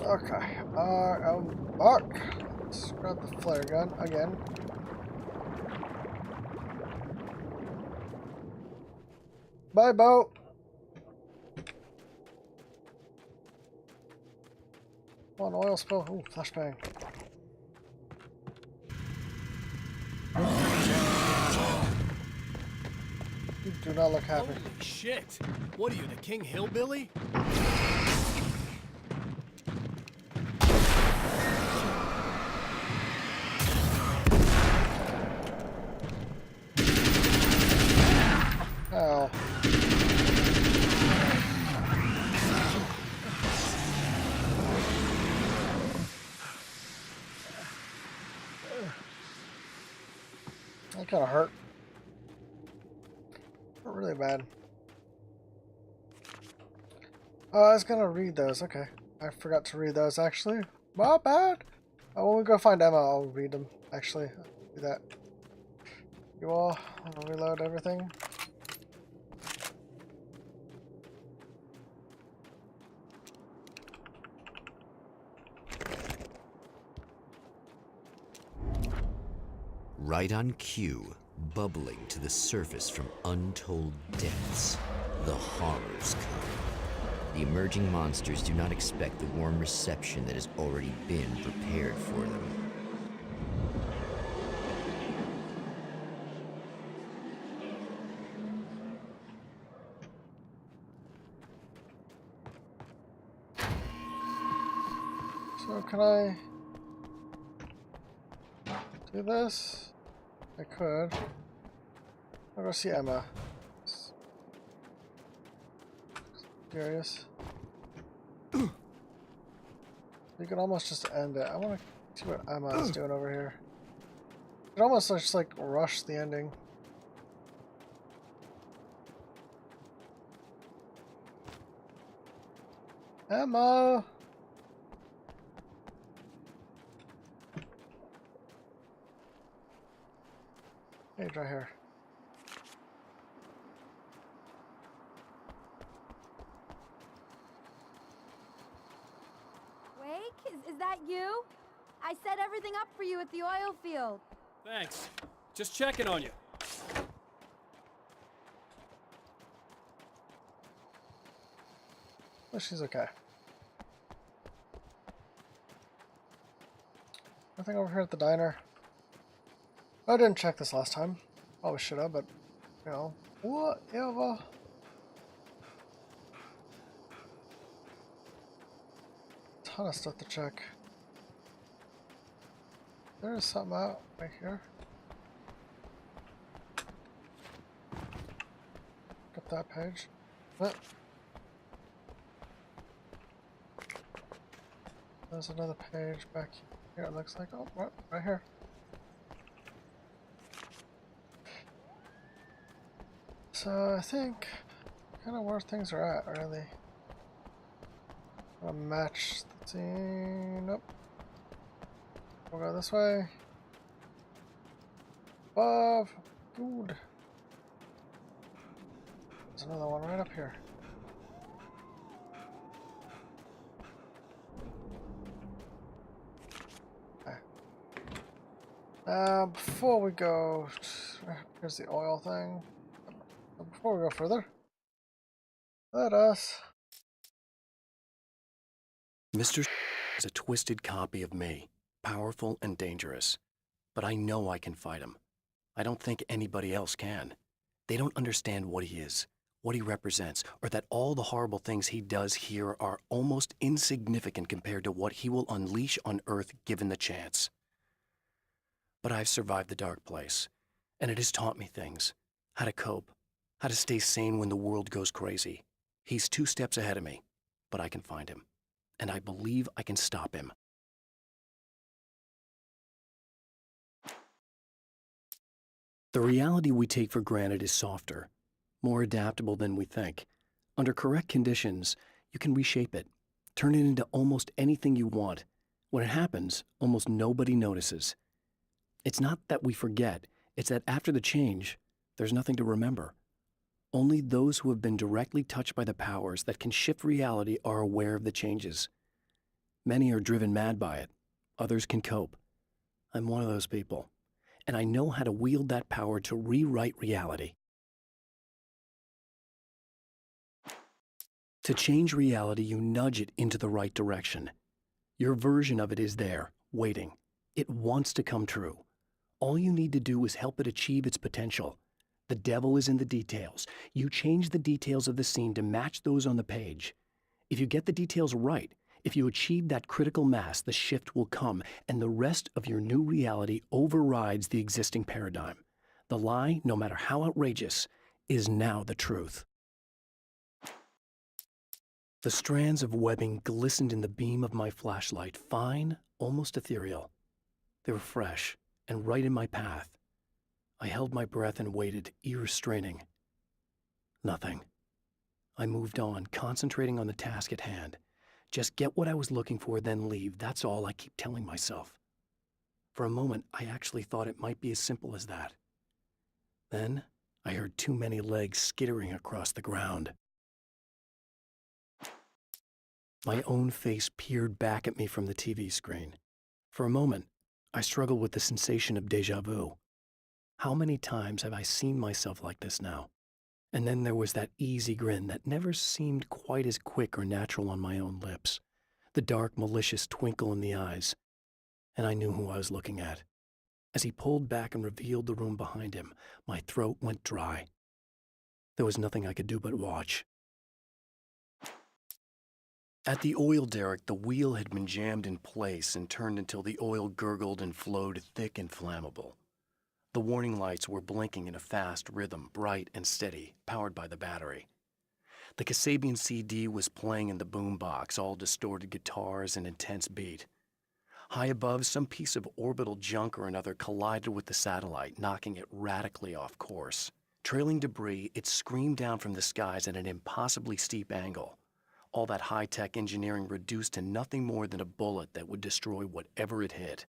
Okay. I'm back. Let's grab the flare gun again. Bye, boat. Come on, oil spill. Ooh, flashbang. You do not look happy. Holy shit! What are you, the King Hillbilly? Ow. That kind of hurt. Really bad. Oh, I was gonna read those. Okay. I forgot to read those, actually. My bad. When we go find Emma, I'll read them. Actually, I'll do that. You all, I'll reload everything. Right on cue, bubbling to the surface from untold depths, the horrors come. The emerging monsters do not expect the warm reception that has already been prepared for them. So can I do this? I could. I'll go see Emma. Curious. You can almost just end it. I want to see what Emma is doing over here. It almost just like rush the ending. Emma! Hey, right here. Wake, is that you? I set everything up for you at the oil field. Thanks. Just checking on you. Oh, she's okay. Nothing over here at the diner. I didn't check this last time. Probably should have, but, you know, whatever. Ton of stuff to check. There's something out right here. Got that page. But there's another page back here. It looks like, oh, right here. So I think kind of where things are at, really. I'll match the scene. Nope. We'll go this way. Above. Food. There's another one right up here. Okay. Before we go, here's the oil thing. Before we go further, let us. Mr. is a twisted copy of me, powerful and dangerous. But I know I can fight him. I don't think anybody else can. They don't understand what he is, what he represents, or that all the horrible things he does here are almost insignificant compared to what he will unleash on Earth given the chance. But I've survived the dark place, and it has taught me things. How to cope, how to stay sane when the world goes crazy. He's 2 steps ahead of me, but I can find him. And I believe I can stop him. The reality we take for granted is softer, more adaptable than we think. Under correct conditions, you can reshape it, turn it into almost anything you want. When it happens, almost nobody notices. It's not that we forget, it's that after the change, there's nothing to remember. Only those who have been directly touched by the powers that can shift reality are aware of the changes. Many are driven mad by it. Others can cope. I'm one of those people, and I know how to wield that power to rewrite reality. To change reality, you nudge it into the right direction. Your version of it is there, waiting. It wants to come true. All you need to do is help it achieve its potential. The devil is in the details. You change the details of the scene to match those on the page. If you get the details right, if you achieve that critical mass, the shift will come, and the rest of your new reality overrides the existing paradigm. The lie, no matter how outrageous, is now the truth. The strands of webbing glistened in the beam of my flashlight, fine, almost ethereal. They were fresh and right in my path. I held my breath and waited, ears straining. Nothing. I moved on, concentrating on the task at hand. Just get what I was looking for, then leave. That's all I keep telling myself. For a moment, I actually thought it might be as simple as that. Then, I heard too many legs skittering across the ground. My own face peered back at me from the TV screen. For a moment, I struggled with the sensation of déjà vu. How many times have I seen myself like this now? And then there was that easy grin that never seemed quite as quick or natural on my own lips, the dark, malicious twinkle in the eyes. And I knew who I was looking at. As he pulled back and revealed the room behind him, my throat went dry. There was nothing I could do but watch. At the oil derrick, the wheel had been jammed in place and turned until the oil gurgled and flowed thick and flammable. The warning lights were blinking in a fast rhythm, bright and steady, powered by the battery. The Kasabian CD was playing in the boombox, all distorted guitars and intense beat. High above, some piece of orbital junk or another collided with the satellite, knocking it radically off course. Trailing debris, it screamed down from the skies at an impossibly steep angle. All that high-tech engineering reduced to nothing more than a bullet that would destroy whatever it hit.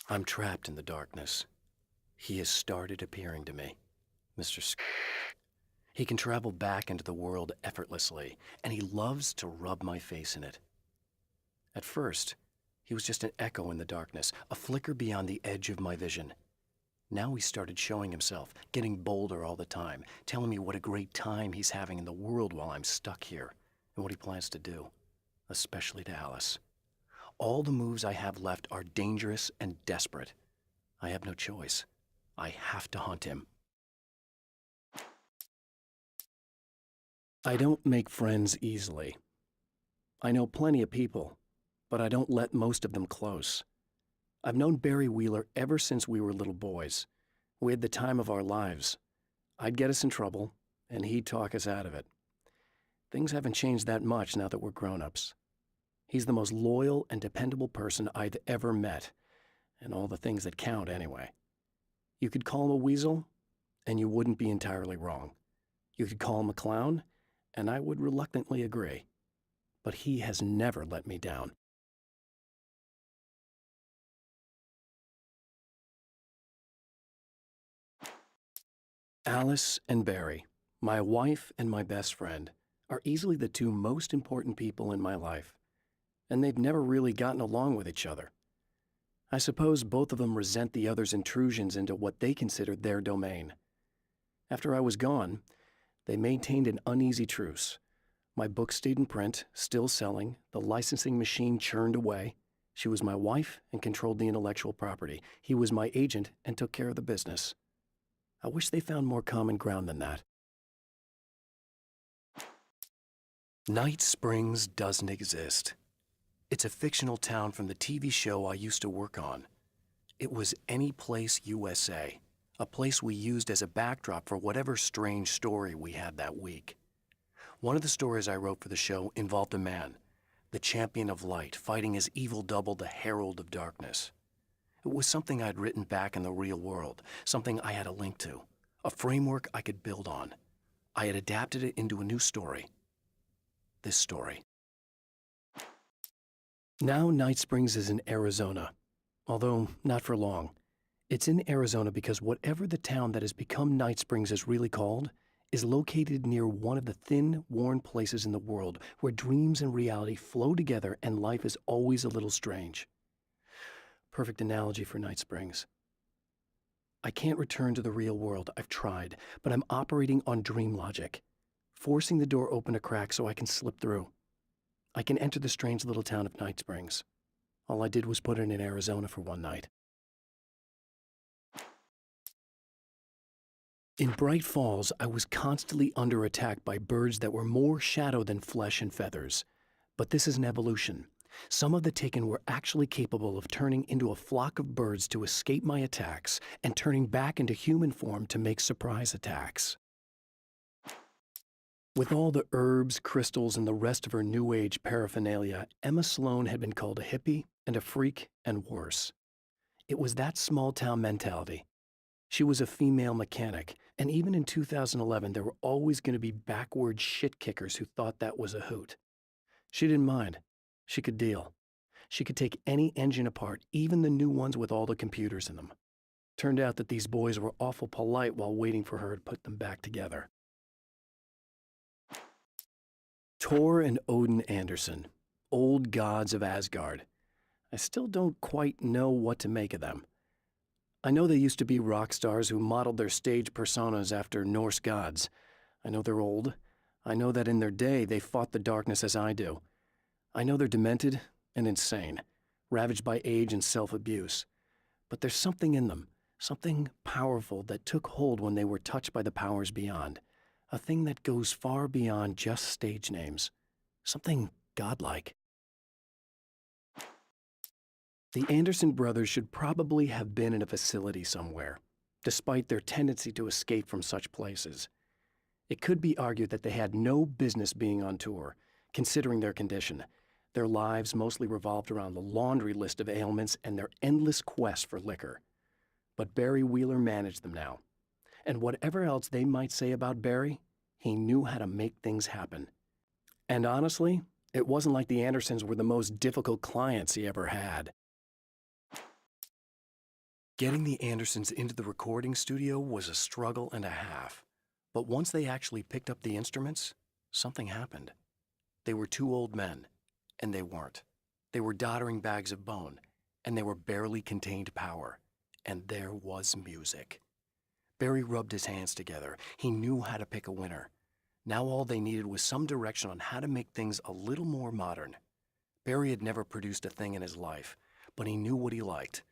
I'm trapped in the darkness. He has started appearing to me, Mr. He can travel back into the world effortlessly, and he loves to rub my face in it. At first, he was just an echo in the darkness, a flicker beyond the edge of my vision. Now he started showing himself, getting bolder all the time, telling me what a great time he's having in the world while I'm stuck here, and what he plans to do, especially to Alice. All the moves I have left are dangerous and desperate. I have no choice. I have to hunt him. I don't make friends easily. I know plenty of people, but I don't let most of them close. I've known Barry Wheeler ever since we were little boys. We had the time of our lives. I'd get us in trouble, and he'd talk us out of it. Things haven't changed that much now that we're grown-ups. He's the most loyal and dependable person I've ever met, and all the things that count anyway. You could call him a weasel, and you wouldn't be entirely wrong. You could call him a clown, and I would reluctantly agree. But he has never let me down. Alice and Barry, my wife and my best friend, are easily the two most important people in my life, and they've never really gotten along with each other. I suppose both of them resent the other's intrusions into what they considered their domain. After I was gone, they maintained an uneasy truce. My book stayed in print, still selling, the licensing machine churned away. She was my wife and controlled the intellectual property. He was my agent and took care of the business. I wish they found more common ground than that. Night Springs doesn't exist. It's a fictional town from the TV show I used to work on. It was Any Place USA, a place we used as a backdrop for whatever strange story we had that week. One of the stories I wrote for the show involved a man, the champion of light, fighting his evil double, the herald of darkness. It was something I'd written back in the real world, something I had a link to, a framework I could build on. I had adapted it into a new story. This story. Now Night Springs is in Arizona, although not for long. It's in Arizona because whatever the town that has become Night Springs is really called, is located near one of the thin, worn places in the world where dreams and reality flow together and life is always a little strange. Perfect analogy for Night Springs. I can't return to the real world, I've tried, but I'm operating on dream logic, forcing the door open a crack so I can slip through. I can enter the strange little town of Night Springs. All I did was put it in Arizona for one night. In Bright Falls, I was constantly under attack by birds that were more shadow than flesh and feathers. But this is an evolution. Some of the Taken were actually capable of turning into a flock of birds to escape my attacks and turning back into human form to make surprise attacks. With all the herbs, crystals, and the rest of her New Age paraphernalia, Emma Sloan had been called a hippie and a freak and worse. It was that small-town mentality. She was a female mechanic, and even in 2011, there were always going to be backward shit-kickers who thought that was a hoot. She didn't mind. She could deal. She could take any engine apart, even the new ones with all the computers in them. Turned out that these boys were awful polite while waiting for her to put them back together. Thor and Odin Anderson, old gods of Asgard. I still don't quite know what to make of them. I know they used to be rock stars who modeled their stage personas after Norse gods. I know they're old. I know that in their day they fought the darkness as I do. I know they're demented and insane, ravaged by age and self-abuse. But there's something in them, something powerful that took hold when they were touched by the powers beyond. A thing that goes far beyond just stage names. Something godlike. The Anderson brothers should probably have been in a facility somewhere, despite their tendency to escape from such places. It could be argued that they had no business being on tour, considering their condition. Their lives mostly revolved around the laundry list of ailments and their endless quest for liquor. But Barry Wheeler managed them now. And whatever else they might say about Barry, he knew how to make things happen. And honestly, it wasn't like the Andersons were the most difficult clients he ever had. Getting the Andersons into the recording studio was a struggle and a half. But once they actually picked up the instruments, something happened. They were two old men, and they weren't. They were doddering bags of bone, and they were barely contained power. And there was music. Barry rubbed his hands together. He knew how to pick a winner. Now all they needed was some direction on how to make things a little more modern. Barry had never produced a thing in his life, but he knew what he liked.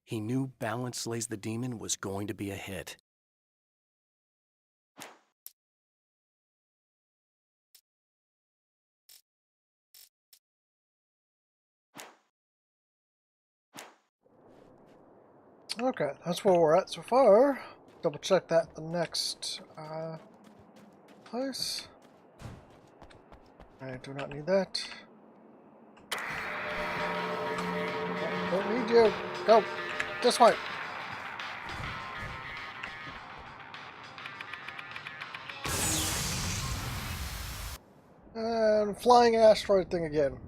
He knew Balance Slays the Demon was going to be a hit. Okay, that's where we're at so far. Double check that the next place. I do not need that. Don't need you. Go. This way. And flying asteroid thing again.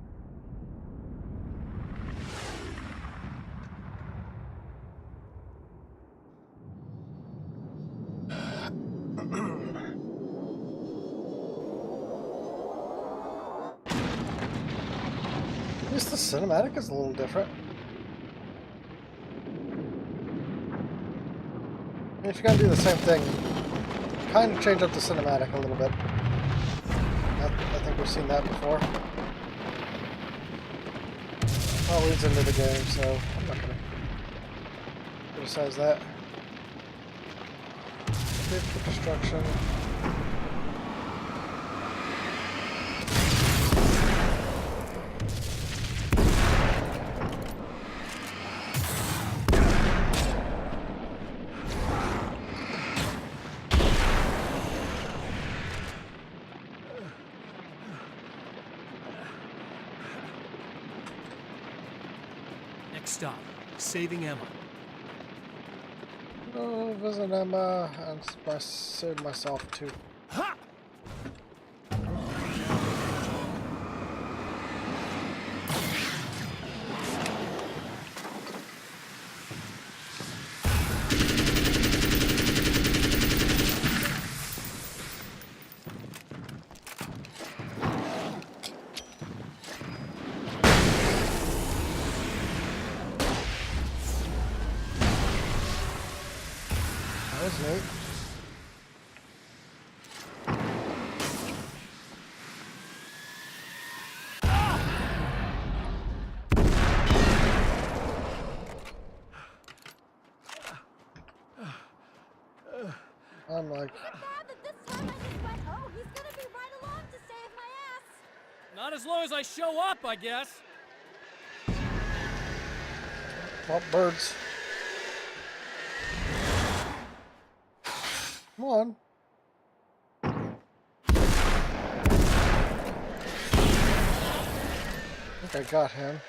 At least the cinematic is a little different. If you're gonna do the same thing, kind of change up the cinematic a little bit. I think we've seen that before. All leads into the game, so I'm not gonna criticize that. Good for construction. Stop. Saving Emma. Oh, visit Emma and save myself too. Ha! That's neat. I'm like, Glad that this time I just went, oh, he's gonna be right along to save my ass. Not as long as I show up, I guess. well, birds. Come on. I think I got him.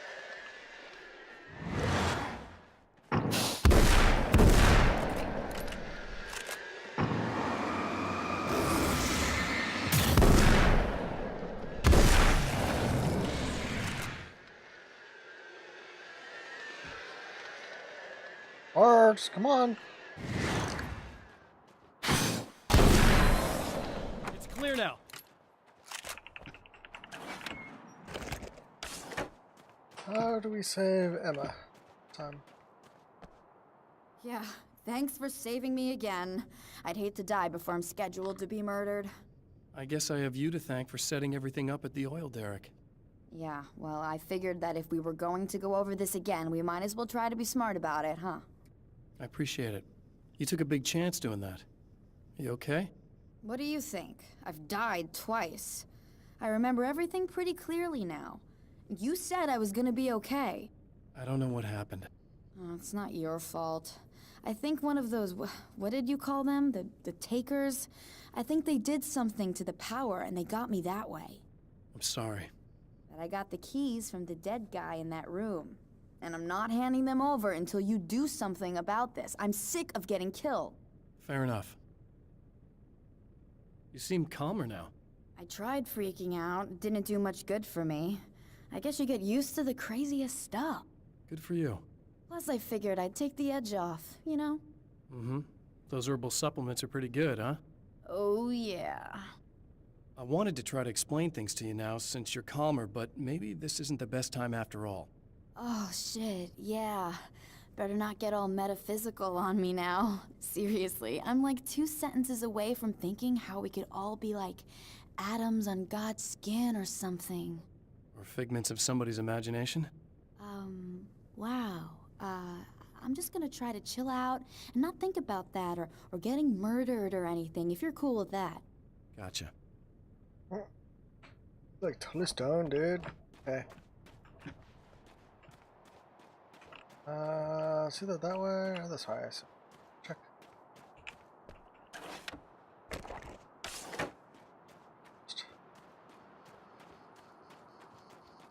Birds, come on. It's clear now. How do we save Emma? Time. Yeah, thanks for saving me again. I'd hate to die before I'm scheduled to be murdered. I guess I have you to thank for setting everything up at the oil derrick. Yeah, well, I figured that if we were going to go over this again, we might as well try to be smart about it, huh? I appreciate it. You took a big chance doing that. You okay? What do you think? I've died twice. I remember everything pretty clearly now. You said I was gonna be okay. I don't know what happened. Oh, it's not your fault. I think one of those, what did you call them? The takers? I think they did something to the power and they got me that way. I'm sorry. But I got the keys from the dead guy in that room. And I'm not handing them over until you do something about this. I'm sick of getting killed. Fair enough. You seem calmer now. I tried freaking out. It didn't do much good for me. I guess you get used to the craziest stuff. Good for you. Plus, I figured I'd take the edge off, you know? Mm-hmm. Those herbal supplements are pretty good, huh? Oh, yeah. I wanted to try to explain things to you now since you're calmer, but maybe this isn't the best time after all. Oh, shit, yeah. Better not get all metaphysical on me now. Seriously, I'm like 2 sentences away from thinking how we could all be like atoms on God's skin or something. Or figments of somebody's imagination? Wow. I'm just gonna try to chill out and not think about that or getting murdered or anything, if you're cool with that. Gotcha. Like totally stoned, dude. Okay. It's either that way or this way. So check.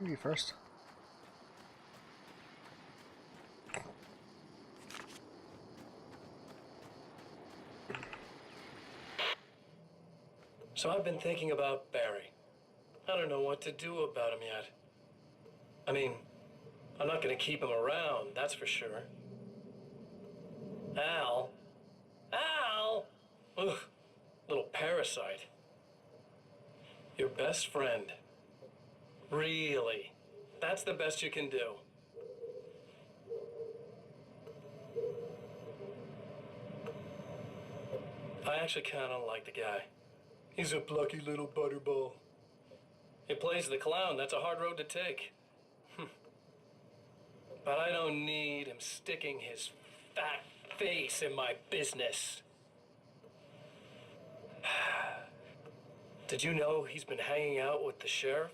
You first. So I've been thinking about Barry. I don't know what to do about him yet. I mean, I'm not gonna keep him around, that's for sure. Al? Al! Ugh, little parasite. Your best friend. Really? That's the best you can do? I actually kinda like the guy. He's a plucky little butterball. He plays the clown, that's a hard road to take. But I don't need him sticking his fat face in my business. Did you know he's been hanging out with the sheriff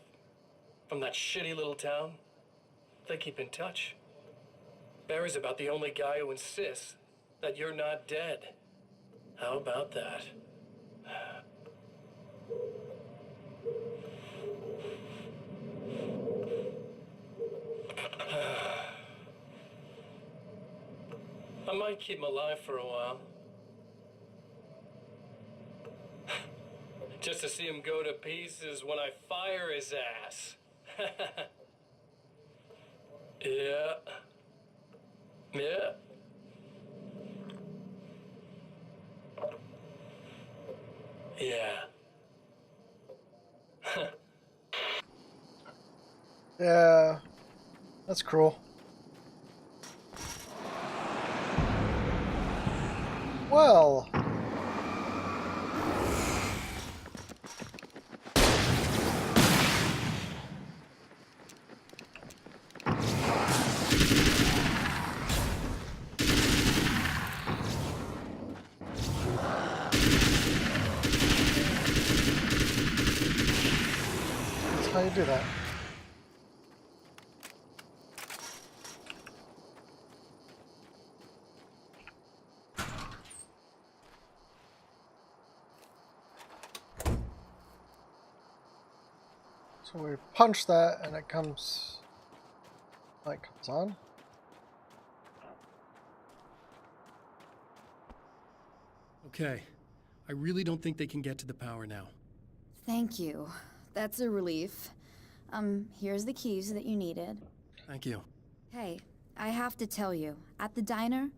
from that shitty little town? They keep in touch. Barry's about the only guy who insists that you're not dead. How about that? I might keep him alive for a while. Just to see him go to pieces when I fire his ass. Yeah. Yeah. Yeah. Yeah. That's cruel. Well. That's how you do that. So we punch that and it comes, light comes on. Okay. I really don't think they can get to the power now. Thank you. That's a relief. Here's the keys that you needed. Thank you. Hey, I have to tell you, at the diner,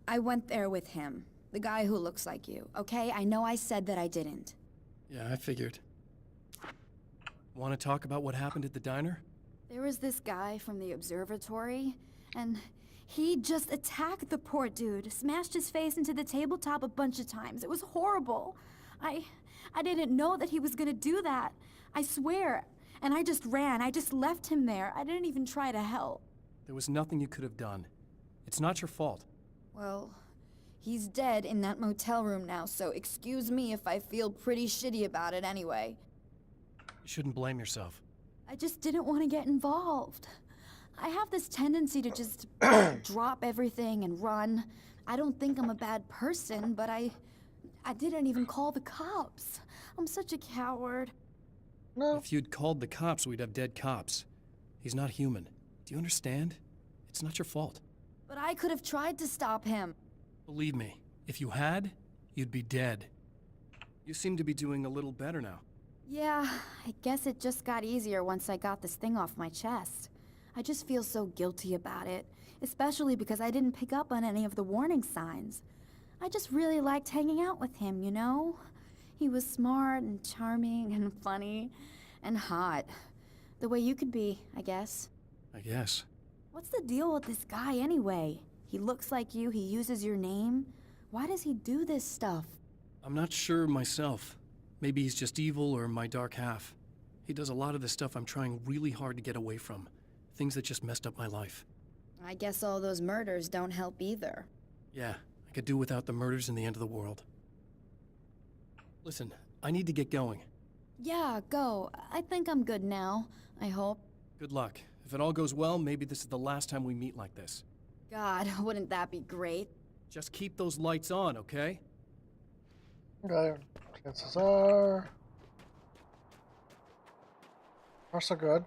I went there with him. The guy who looks like you, okay? I know I said that I didn't. Yeah, I figured. Want to talk about what happened at the diner? There was this guy from the observatory, and he just attacked the poor dude, smashed his face into the tabletop a bunch of times. It was horrible. I didn't know that he was gonna do that. I swear. And I just ran. I just left him there. I didn't even try to help. There was nothing you could have done. It's not your fault. Well, he's dead in that motel room now, so excuse me if I feel pretty shitty about it anyway. You shouldn't blame yourself. I just didn't want to get involved. I have this tendency to just drop everything and run. I don't think I'm a bad person, but I didn't even call the cops. I'm such a coward. No. If you'd called the cops, we'd have dead cops. He's not human. Do you understand? It's not your fault. But I could have tried to stop him. Believe me, if you had, you'd be dead. You seem to be doing a little better now. Yeah, I guess it just got easier once I got this thing off my chest. I just feel so guilty about it, especially because I didn't pick up on any of the warning signs. I just really liked hanging out with him, you know? He was smart and charming and funny and hot. The way you could be, I guess. I guess. What's the deal with this guy anyway? He looks like you, he uses your name. Why does he do this stuff? I'm not sure myself. Maybe he's just evil or my dark half. He does a lot of the stuff I'm trying really hard to get away from. Things that just messed up my life. I guess all those murders don't help either. Yeah, I could do without the murders and the end of the world. Listen, I need to get going. Yeah, go. I think I'm good now. I hope. Good luck. If it all goes well, maybe this is the last time we meet like this. God, wouldn't that be great? Just keep those lights on, okay? Okay. Chances are so good.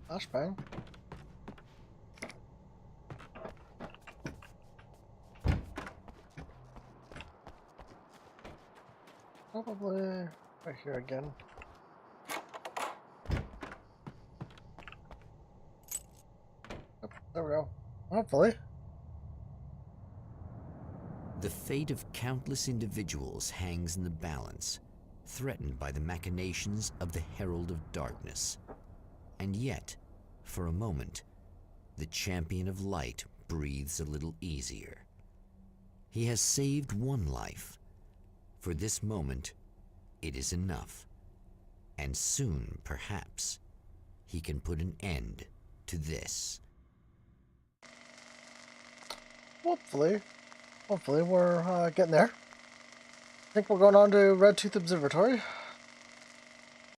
Flashbang. Probably right here again. Yep, there we go. Hopefully. The fate of countless individuals hangs in the balance, threatened by the machinations of the Herald of Darkness. And yet, for a moment, the Champion of Light breathes a little easier. He has saved one life. For this moment, it is enough. And soon, perhaps, he can put an end to this. Hopefully. Hopefully we're getting there. I think we're going on to Red Tooth Observatory.